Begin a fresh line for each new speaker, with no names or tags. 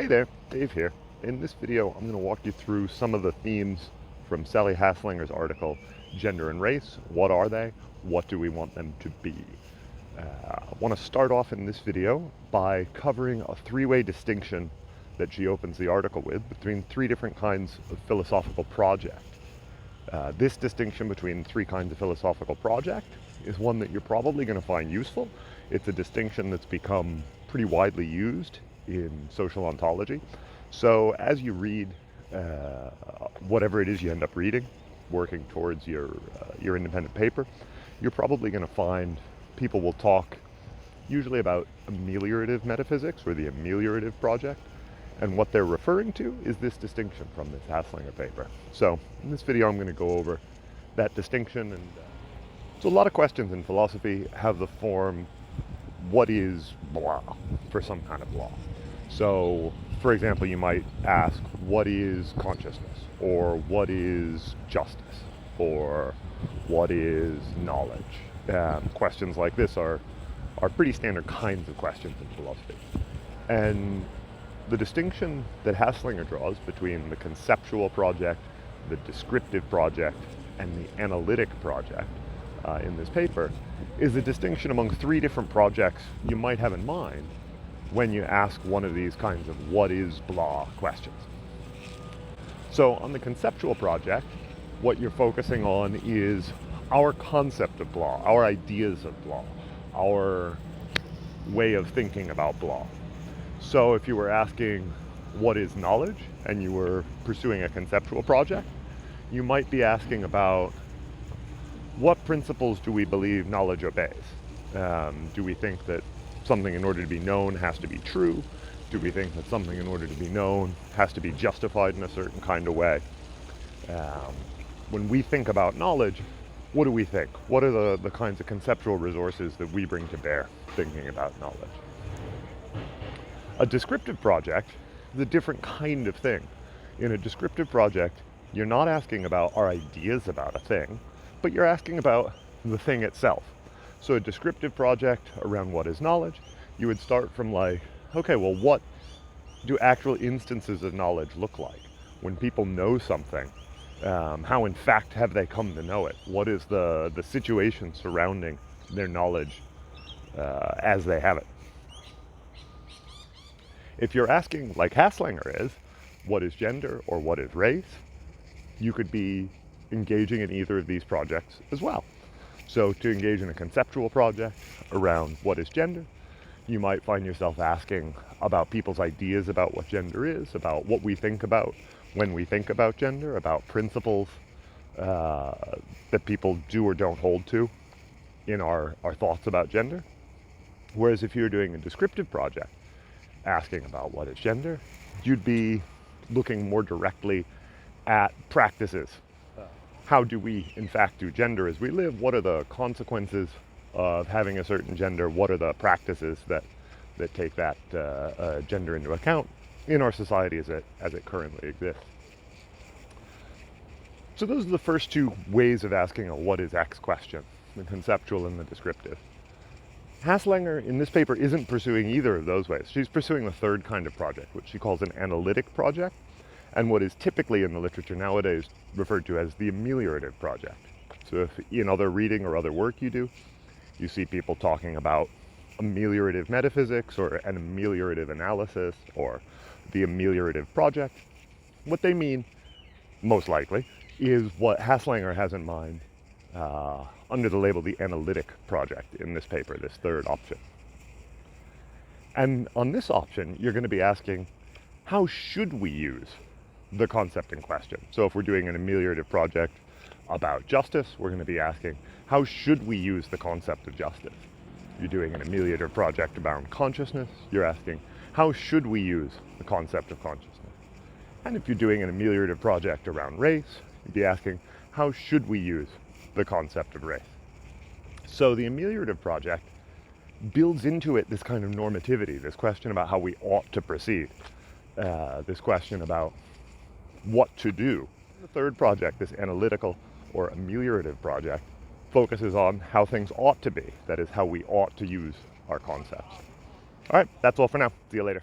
Hey there, Dave here. In this video, I'm going to walk you through some of the themes from Sally Haslanger's article, Gender and Race. What are they? What do we want them to be? I want to start off in this video by covering a three-way distinction that she opens the article with between three different kinds of philosophical project. This distinction between three kinds of philosophical project is one that you're probably going to find useful. It's a distinction that's become pretty widely used in social ontology. So as you read whatever it is you end up reading, working towards your independent paper, you're probably going to find people will talk usually about ameliorative metaphysics or the ameliorative project. And what they're referring to is this distinction from this Haslanger paper. So in this video, I'm going to go over that distinction. And so a lot of questions in philosophy have the form, what is blah for some kind of law? So, for example, you might ask, what is consciousness? Or what is justice? Or what is knowledge? Questions like this are pretty standard kinds of questions in philosophy. And the distinction that Haslanger draws between the conceptual project, the descriptive project, and the analytic project in this paper is a distinction among three different projects you might have in mind when you ask one of these kinds of what is blah questions. So on the conceptual project, what you're focusing on is our concept of blah, our ideas of blah, our way of thinking about blah. So if you were asking what is knowledge and you were pursuing a conceptual project, you might be asking about what principles do we believe knowledge obeys? Do we think that something in order to be known has to be true? Do we think that something in order to be known has to be justified in a certain kind of way? When we think about knowledge, what do we think? What are the kinds of conceptual resources that we bring to bear thinking about knowledge? A descriptive project is a different kind of thing. In a descriptive project, you're not asking about our ideas about a thing, but you're asking about the thing itself. So a descriptive project around what is knowledge, you would start from like, okay, well, what do actual instances of knowledge look like? When people know something, how in fact have they come to know it? What is the situation surrounding their knowledge as they have it? If you're asking, like Haslanger is, what is gender or what is race, you could be engaging in either of these projects as well. So to engage in a conceptual project around what is gender, you might find yourself asking about people's ideas about what gender is, about what we think about when we think about gender, about principles that people do or don't hold to in our thoughts about gender. Whereas if you're doing a descriptive project, asking about what is gender, you'd be looking more directly at practices. How do we, in fact, do gender as we live? What are the consequences of having a certain gender? What are the practices that take that gender into account in our society as it currently exists? So those are the first two ways of asking a what is X question, the conceptual and the descriptive. Haslanger in this paper isn't pursuing either of those ways. She's pursuing the third kind of project, which she calls an analytic project, and what is typically in the literature nowadays referred to as the ameliorative project. So if in other reading or other work you do, you see people talking about ameliorative metaphysics or an ameliorative analysis or the ameliorative project, what they mean, most likely, is what Haslanger has in mind under the label the analytic project in this paper, this third option. And on this option, you're going to be asking, how should we use the concept in question? So if we're doing an ameliorative project about justice, we're going to be asking, how should we use the concept of justice? You're doing an ameliorative project about consciousness, you're asking, how should we use the concept of consciousness? And if you're doing an ameliorative project around race, you'd be asking, how should we use the concept of race? So the ameliorative project builds into it this kind of normativity, this question about how we ought to proceed, this question about what to do. The third project, this analytical or ameliorative project, focuses on how things ought to be, that is, how we ought to use our concepts. All right, that's all for now. See you later.